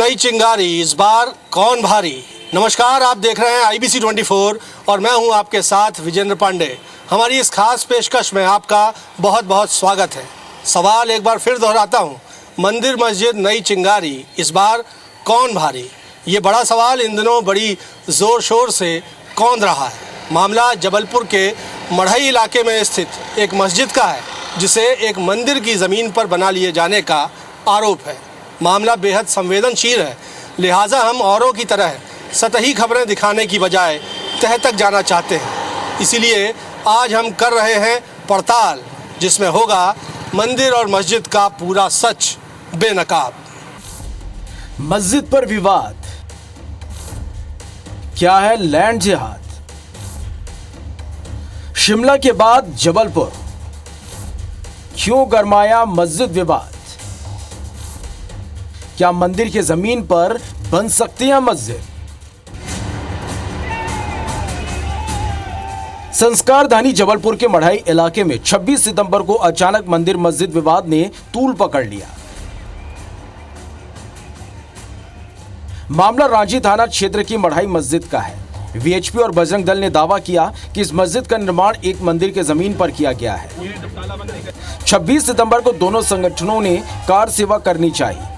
नई चिंगारी, इस बार कौन भारी। नमस्कार, आप देख रहे हैं IBC 24 और मैं हूं आपके साथ विजेंद्र पांडे। हमारी इस खास पेशकश में आपका बहुत बहुत स्वागत है। सवाल एक बार फिर दोहराता हूं, मंदिर मस्जिद नई चिंगारी, इस बार कौन भारी। ये बड़ा सवाल इन दिनों बड़ी ज़ोर शोर से कौंध रहा है। मामला जबलपुर के मढ़ई इलाके में स्थित एक मस्जिद का है, जिसे एक मंदिर की ज़मीन पर बना लिए जाने का आरोप है। मामला बेहद संवेदनशील है, लिहाजा हम औरों की तरह सतही खबरें दिखाने की बजाय तह तक जाना चाहते हैं। इसीलिए आज हम कर रहे हैं पड़ताल, जिसमें होगा मंदिर और मस्जिद का पूरा सच बेनकाब। मस्जिद पर विवाद, क्या है लैंड जिहाद। शिमला के बाद जबलपुर, क्यों गरमाया मस्जिद विवाद। क्या मंदिर की जमीन पर बन सकती है मस्जिद। संस्कारधानी जबलपुर के मढ़ई इलाके में 26 सितंबर को अचानक मंदिर मस्जिद विवाद ने तूल पकड़ लिया। मामला रांची थाना क्षेत्र की मढ़ई मस्जिद का है। VHP और बजरंग दल ने दावा किया कि इस मस्जिद का निर्माण एक मंदिर के जमीन पर किया गया है। 26 सितंबर को दोनों संगठनों ने कार सेवा करनी चाहिए।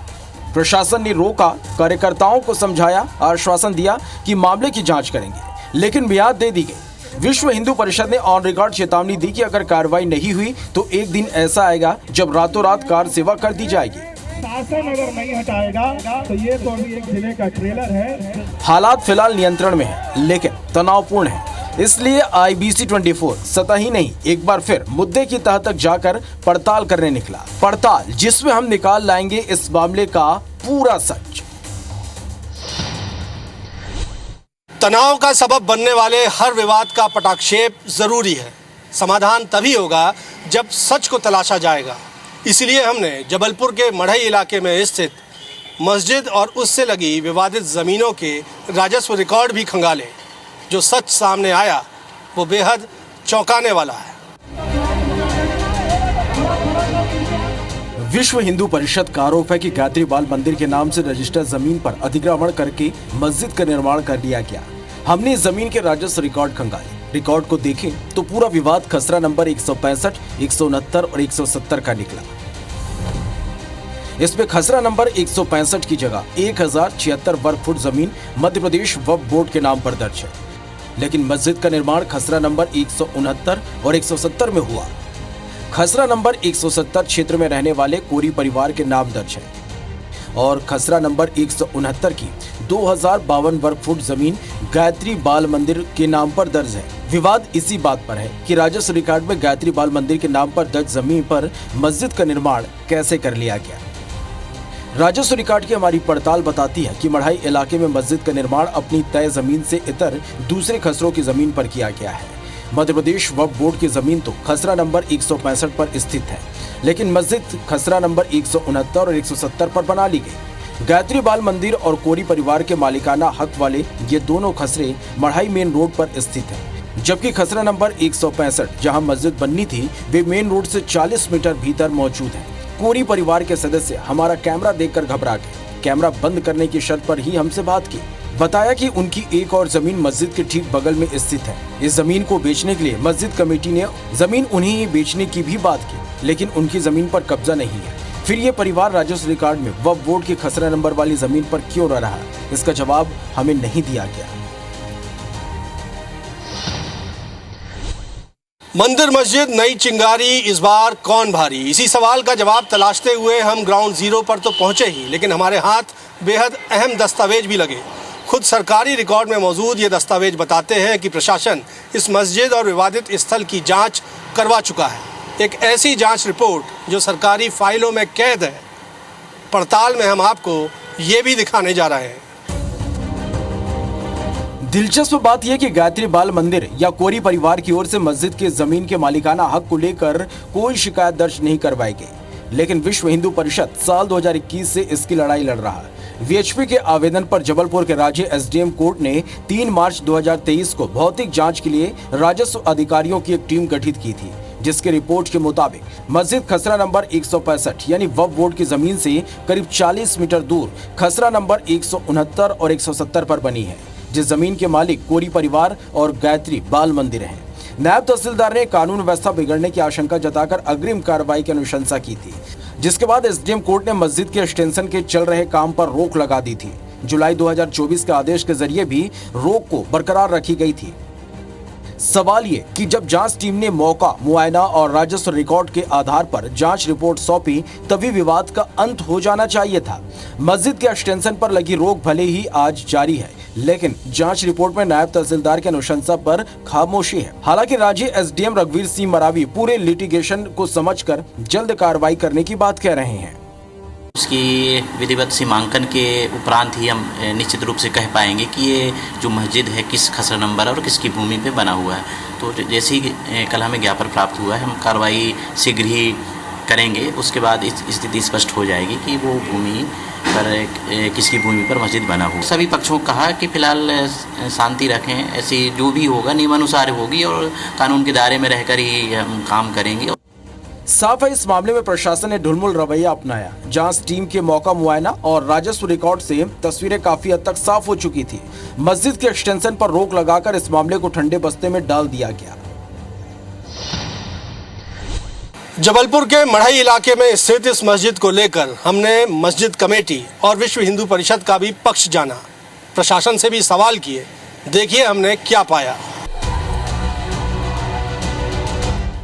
प्रशासन ने रोका, कार्यकर्ताओं को समझाया, आश्वासन दिया कि मामले की जांच करेंगे, लेकिन मियाद दे दी गई। विश्व हिंदू परिषद ने ऑन रिकॉर्ड चेतावनी दी कि अगर कार्रवाई नहीं हुई तो एक दिन ऐसा आएगा जब रातों रात कार सेवा कर दी जाएगी। शासन अगर नहीं हटाएगा तो ये तो अभी एक जिले का ट्रेलर है। हालात फिलहाल नियंत्रण में है, लेकिन तनावपूर्ण है। इसलिए IBC 24 सतही नहीं, एक बार फिर मुद्दे की तह तक जाकर पड़ताल करने निकला। पड़ताल जिसमें हम निकाल लाएंगे इस मामले का पूरा सच। तनाव का सबब बनने वाले हर विवाद का पटाक्षेप जरूरी है। समाधान तभी होगा जब सच को तलाशा जाएगा। इसलिए हमने जबलपुर के मढ़ई इलाके में स्थित मस्जिद और उससे लगी विवादित जमीनों के राजस्व रिकॉर्ड भी खंगाले। जो सच सामने आया वो बेहद चौंकाने वाला है। विश्व हिंदू परिषद का आरोप है कि गायत्री बाल मंदिर के नाम से रजिस्टर्ड जमीन पर अतिक्रमण करके मस्जिद का निर्माण कर लिया गया। हमने इस जमीन के राजस्व रिकॉर्ड खंगाले। रिकॉर्ड को देखें तो पूरा विवाद खसरा नंबर 165, 169 और 170 का निकला। इसमें खसरा नंबर 165 की जगह 1076 वर्ग फुट जमीन मध्य प्रदेश वक्फ बोर्ड के नाम पर दर्ज है, लेकिन मस्जिद का निर्माण खसरा नंबर 169 और 170 में हुआ। खसरा नंबर 170 क्षेत्र में रहने वाले कोरी परिवार के नाम दर्ज है और खसरा नंबर 169 की 2052 वर्ग फुट जमीन गायत्री बाल मंदिर के नाम पर दर्ज है। विवाद इसी बात पर है कि राजस्व रिकॉर्ड में गायत्री बाल मंदिर के नाम पर दर्ज जमीन पर मस्जिद का निर्माण कैसे कर लिया गया। राजस्व रिकॉर्ड की हमारी पड़ताल बताती है कि मढ़ई इलाके में मस्जिद का निर्माण अपनी तय जमीन से इतर दूसरे खसरों की जमीन पर किया गया है। मध्य प्रदेश वक्फ बोर्ड की जमीन तो खसरा नंबर 165 पर स्थित है, लेकिन मस्जिद खसरा नंबर 169 और 170 पर बना ली गई। गायत्री बाल मंदिर और कोरी परिवार के मालिकाना हक वाले ये दोनों खसरे मढ़ई मेन रोड पर स्थित हैं, जबकि खसरा नंबर 165 जहां मस्जिद बननी थी वे मेन रोड से 40 मीटर भीतर मौजूद है। कोरी परिवार के सदस्य हमारा कैमरा देखकर घबरा गए। कैमरा बंद करने की शर्त पर ही हमसे बात की। बताया कि उनकी एक और जमीन मस्जिद के ठीक बगल में स्थित है। इस जमीन को बेचने के लिए मस्जिद कमेटी ने जमीन उन्हें ही बेचने की भी बात की, लेकिन उनकी जमीन पर कब्जा नहीं है। फिर ये परिवार राजस्व रिकॉर्ड में वक्फ बोर्ड के खसरा नंबर वाली जमीन पर क्यों रह रहा, इसका जवाब हमें नहीं दिया गया। मंदिर मस्जिद नई चिंगारी, इस बार कौन भारी। इसी सवाल का जवाब तलाशते हुए हम ग्राउंड जीरो पर तो पहुंचे ही, लेकिन हमारे हाथ बेहद अहम दस्तावेज भी लगे। खुद सरकारी रिकॉर्ड में मौजूद ये दस्तावेज बताते हैं कि प्रशासन इस मस्जिद और विवादित स्थल की जांच करवा चुका है। एक ऐसी जांच रिपोर्ट जो सरकारी फाइलों में कैद है। पड़ताल में हम आपको ये भी दिखाने जा रहे हैं। दिलचस्प बात यह कि गायत्री बाल मंदिर या कोरी परिवार की ओर से मस्जिद के जमीन के मालिकाना हक को लेकर कोई शिकायत दर्ज नहीं करवाई गई, लेकिन विश्व हिंदू परिषद साल 2021 से इसकी लड़ाई लड़ रहा है। VHP के आवेदन पर जबलपुर के राज्य SDM कोर्ट ने 3 मार्च 2023 को भौतिक जांच के लिए राजस्व अधिकारियों की एक टीम गठित की थी, जिसके रिपोर्ट के मुताबिक मस्जिद खसरा नंबर 165 यानी वक्फ बोर्ड की जमीन से करीब 40 मीटर दूर खसरा नंबर 169 और 170 पर बनी है, जिस जमीन के मालिक कोरी परिवार और गायत्री बाल मंदिर हैं। नायब तहसीलदार ने कानून व्यवस्था बिगड़ने की आशंका जताकर अग्रिम कार्रवाई की अनुशंसा की थी, जिसके बाद एसडीएम कोर्ट ने मस्जिद के एक्सटेंशन के चल रहे काम पर रोक लगा दी थी। जुलाई 2024 के आदेश के जरिए भी रोक को बरकरार रखी गई थी। सवाल ये कि जब जांच टीम ने मौका, मुआयना और राजस्व रिकॉर्ड के आधार पर जांच रिपोर्ट सौंपी, तभी विवाद का अंत हो जाना चाहिए था। मस्जिद के एक्सटेंशन पर लगी रोक भले ही आज जारी है, लेकिन जांच रिपोर्ट में नायब तहसीलदार की अनुशंसा पर खामोशी है। हालांकि राज्य एसडीएम रघुवीर सिंह मरावी पूरे लिटिगेशन को समझकर जल्द कार्रवाई करने की बात कह रहे हैं। उसकी विधिवत सीमांकन के उपरांत ही हम निश्चित रूप से कह पाएंगे कि ये जो मस्जिद है किस खसरा नंबर और किसकी भूमि पे बना हुआ है। तो जैसे ही कल हमें ज्ञापन प्राप्त हुआ है, हम कार्रवाई शीघ्र ही करेंगे। उसके बाद स्थिति स्पष्ट हो जाएगी कि वो भूमि पर किसकी भूमि पर मस्जिद बना हो। सभी पक्षों को कहा कि फिलहाल शांति रखें, ऐसी जो भी होगा नियमानुसार होगी और कानून के दायरे में रहकर ही हम काम करेंगे। साफ है, इस मामले में प्रशासन ने ढुलमुल रवैया अपनाया। जांच टीम के मौका, मुआयना और राजस्व रिकॉर्ड से तस्वीरें काफी हद तक साफ हो चुकी थी। मस्जिद के एक्सटेंशन पर रोक लगाकर इस मामले को ठंडे बस्ते में डाल दिया गया। जबलपुर के मढ़ई इलाके में स्थित इस मस्जिद को लेकर हमने मस्जिद कमेटी और विश्व हिंदू परिषद का भी पक्ष जाना, प्रशासन से भी सवाल किए। देखिए हमने क्या पाया।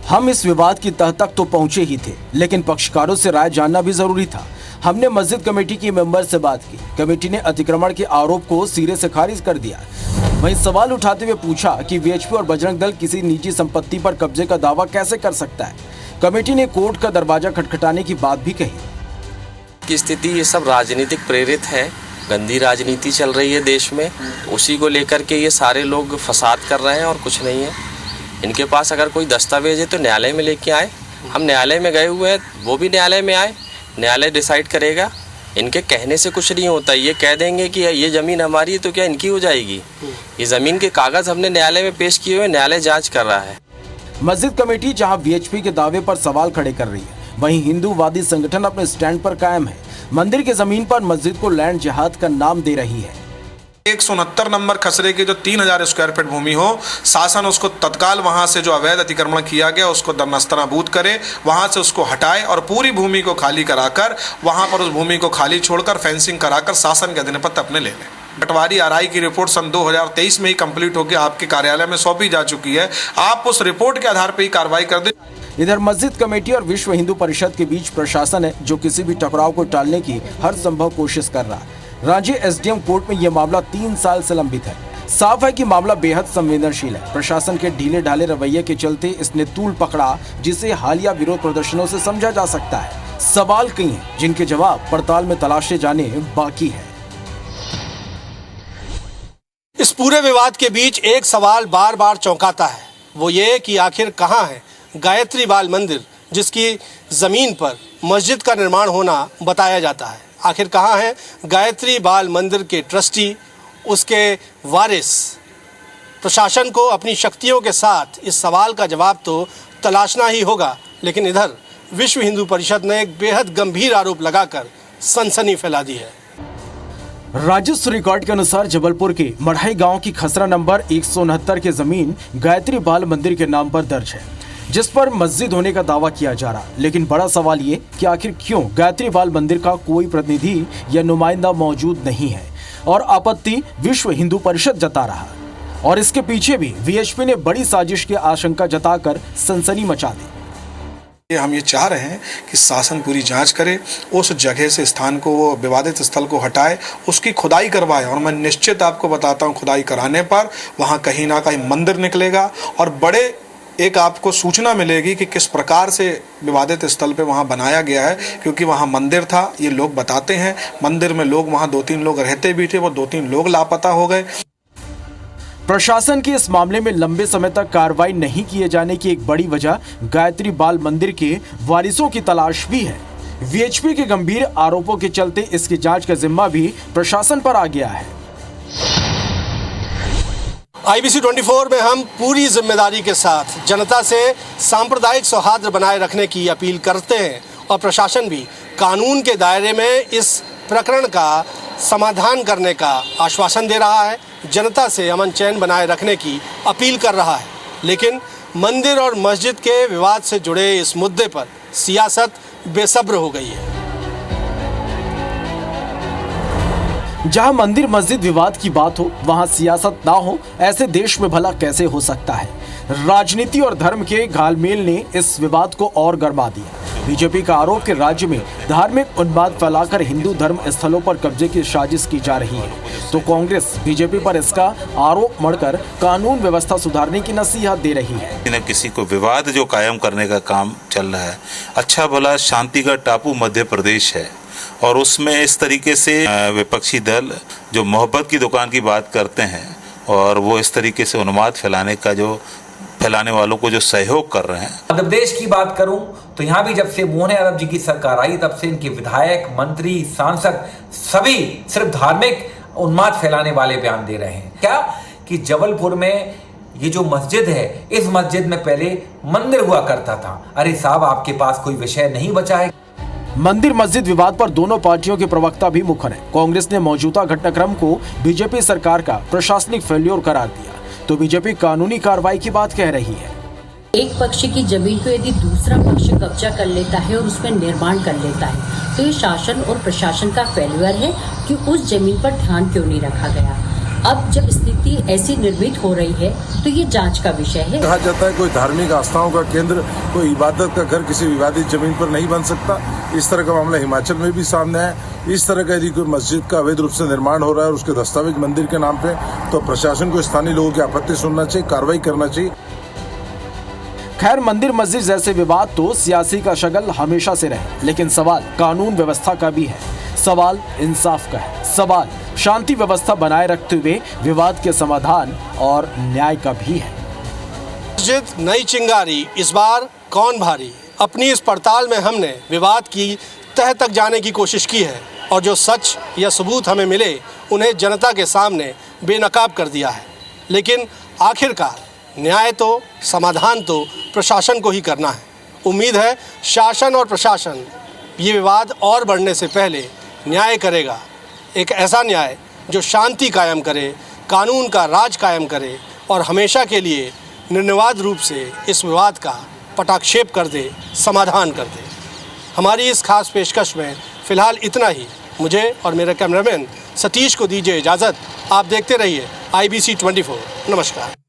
हम इस विवाद की तह तक तो पहुंचे ही थे, लेकिन पक्षकारों से राय जानना भी जरूरी था। हमने मस्जिद कमेटी के मेंबर से बात की। कमेटी ने अतिक्रमण के आरोप को सिरे से खारिज कर दिया। वहीं सवाल उठाते हुए पूछा कि वीएचपी और बजरंग दल किसी निजी संपत्ति पर कब्जे का दावा कैसे कर सकता है। कमेटी ने कोर्ट का दरवाजा खटखटाने की बात भी कही। की स्थिति ये सब राजनीतिक प्रेरित है, गंदी राजनीति चल रही है देश में, उसी को लेकर के ये सारे लोग फसाद कर रहे हैं और कुछ नहीं है। इनके पास अगर कोई दस्तावेज है तो न्यायालय में लेके आए। हम न्यायालय में गए हुए हैं, वो भी न्यायालय में आए, न्यायालय डिसाइड करेगा। इनके कहने से कुछ नहीं होता। ये कह देंगे कि ये ज़मीन हमारी है तो क्या इनकी हो जाएगी? ये ज़मीन के कागज़ हमने न्यायालय में पेश किए हुए, न्यायालय जांच कर रहा है। मस्जिद कमेटी जहां वीएचपी के दावे पर सवाल खड़े कर रही है, वहीं हिंदूवादी संगठन अपने स्टैंड पर कायम है। मंदिर की जमीन पर मस्जिद को लैंड जिहाद का नाम दे रही है। 169 नंबर खसरे की जो 3000 स्क्वायर फीट भूमि हो, शासन उसको तत्काल वहां से जो अवैध अतिक्रमण किया गया उसको नस्तनाबूद करे, वहां से उसको हटाए और पूरी भूमि को खाली कराकर वहां पर उस भूमि को खाली छोड़कर फेंसिंग कराकर शासन के अधिपत्य अपने ले लें। पटवारी आरआई की रिपोर्ट सन 2023 में ही कंप्लीट होकर आपके कार्यालय में सौंपी जा चुकी है। आप उस रिपोर्ट के आधार पर ही कार्रवाई कर दें। इधर मस्जिद कमेटी और विश्व हिंदू परिषद के बीच प्रशासन है जो किसी भी टकराव को टालने की हर संभव कोशिश कर रहा है। राज्य एसडीएम कोर्ट में यह मामला 3 साल से लंबित है। साफ है कि मामला बेहद संवेदनशील है। प्रशासन के ढीले ढाले रवैये के चलते इसने तूल पकड़ा, जिसे हालिया विरोध प्रदर्शनों से समझा जा सकता है। सवाल कई हैं जिनके जवाब पड़ताल में तलाशे जाने बाकी है। इस पूरे विवाद के बीच एक सवाल बार बार चौंकाता है, वो ये कि आखिर कहाँ है गायत्री बाल मंदिर, जिसकी जमीन पर मस्जिद का निर्माण होना बताया जाता है। आखिर कहाँ है गायत्री बाल मंदिर के ट्रस्टी, उसके वारिस? प्रशासन को अपनी शक्तियों के साथ इस सवाल का जवाब तो तलाशना ही होगा। लेकिन इधर विश्व हिंदू परिषद ने एक बेहद गंभीर आरोप लगाकर सनसनी फैला दी है। राजस्व रिकॉर्ड के अनुसार जबलपुर के मढ़ई गांव की खसरा नंबर 169 की जमीन गायत्री बाल मंदिर के नाम पर दर्ज है, जिस पर मस्जिद होने का दावा किया जा रहा। लेकिन बड़ा सवाल ये कि आखिर क्यों गायत्री बाल मंदिर का कोई प्रतिनिधि या नुमाइंदा मौजूद नहीं है, और आपत्ति विश्व हिंदू परिषद जता रहा। और इसके पीछे भी वीएचपी ने बड़ी साजिश की आशंका जताकर सनसनी मचा दी। हम ये चाह रहे हैं कि शासन पूरी जांच करे, उस जगह से स्थान को, वो विवादित स्थल को हटाए, उसकी खुदाई करवाए। और मैं निश्चित आपको बताता हूँ, खुदाई कराने पर वहाँ कहीं ना कहीं मंदिर निकलेगा और बड़े एक आपको सूचना मिलेगी कि किस प्रकार से विवादित स्थल पे वहाँ बनाया गया है। क्योंकि वहाँ मंदिर था, ये लोग बताते हैं। मंदिर में लोग, वहाँ 2-3 लोग रहते भी थे, वो 2-3 लोग लापता हो गए। प्रशासन की इस मामले में लंबे समय तक कार्रवाई नहीं किए जाने की एक बड़ी वजह गायत्री बाल मंदिर के वारिसों की तलाश भी है। वीएचपी के गंभीर आरोपों के चलते इसकी जांच का जिम्मा भी प्रशासन पर आ गया है। IBC 24 में हम पूरी जिम्मेदारी के साथ जनता से सांप्रदायिक सौहार्द बनाए रखने की अपील करते हैं और प्रशासन भी कानून के दायरे में इस प्रकरण का समाधान करने का आश्वासन दे रहा है, जनता से अमन चैन बनाए रखने की अपील कर रहा है। लेकिन मंदिर और मस्जिद के विवाद से जुड़े इस मुद्दे पर सियासत बेसब्र हो गई है। जहां मंदिर मस्जिद विवाद की बात हो वहां सियासत ना हो, ऐसे देश में भला कैसे हो सकता है। राजनीति और धर्म के घालमेल ने इस विवाद को और गर्मा दिया। बीजेपी का आरोप कि राज्य में धार्मिक उन्माद फैलाकर हिंदू धर्म स्थलों पर कब्जे की साजिश की जा रही है, तो कांग्रेस बीजेपी पर इसका आरोप मढ़कर कानून व्यवस्था सुधारने की नसीहत दे रही है। किसी को विवाद जो कायम करने का काम चल रहा है, अच्छा भला शांति का टापू मध्य प्रदेश है और उसमें इस तरीके से विपक्षी दल जो मोहब्बत की दुकान की बात करते हैं और वो इस तरीके से उन्माद फैलाने वालों को जो सहयोग कर रहे हैं। मध्य प्रदेश की बात करूं तो यहाँ भी जब से मोहन यादव जी की सरकार आई तब से इनके विधायक, मंत्री, सांसद सभी सिर्फ धार्मिक उन्माद फैलाने वाले बयान दे रहे हैं। क्या कि जबलपुर में ये जो मस्जिद है, इस मस्जिद में पहले मंदिर हुआ करता था। अरे साहब, आपके पास कोई विषय नहीं बचा है। मंदिर मस्जिद विवाद पर दोनों पार्टियों के प्रवक्ता भी मुखर हैं। कांग्रेस ने मौजूदा घटनाक्रम को बीजेपी सरकार का प्रशासनिक फेल्योर करार दिया, तो बीजेपी कानूनी कार्रवाई की बात कह रही है। एक पक्ष की जमीन को यदि दूसरा पक्ष कब्जा कर लेता है और उसमें निर्माण कर लेता है, तो ये शासन और प्रशासन का फेल्यूर है कि उस जमीन पर ध्यान क्यों नहीं रखा गया। अब जब स्थिति ऐसी निर्मित हो रही है तो ये जांच का विषय है। कहा जाता है कोई धार्मिक आस्थाओं का केंद्र, कोई इबादत का घर किसी विवादित जमीन पर नहीं बन सकता। इस तरह का मामला हिमाचल में भी सामने है। इस तरह का यदि कोई मस्जिद का अवैध रूप से निर्माण हो रहा है और उसके दस्तावेज मंदिर के नाम पे, तो प्रशासन को स्थानीय लोगों की आपत्ति सुनना चाहिए, कार्रवाई करना चाहिए। खैर, मंदिर मस्जिद जैसे विवाद तो सियासी का शगल हमेशा से रहे, लेकिन सवाल कानून व्यवस्था का भी है, सवाल इंसाफ का है, सवाल शांति व्यवस्था बनाए रखते हुए विवाद के समाधान और न्याय का भी है। मस्जिद नई चिंगारी, इस बार कौन भारी। अपनी इस पड़ताल में हमने विवाद की तह तक जाने की कोशिश की है और जो सच या सबूत हमें मिले उन्हें जनता के सामने बेनकाब कर दिया है। लेकिन आखिरकार न्याय तो, समाधान तो प्रशासन को ही करना है। उम्मीद है शासन और प्रशासन ये विवाद और बढ़ने से पहले न्याय करेगा, एक ऐसा न्याय जो शांति कायम करे, कानून का राज कायम करे और हमेशा के लिए निर्विवाद रूप से इस विवाद का पटाक्षेप कर दे, समाधान कर दे। हमारी इस खास पेशकश में फ़िलहाल इतना ही। मुझे और मेरे कैमरामैन सतीश को दीजिए इजाज़त। आप देखते रहिए IBC 24। नमस्कार।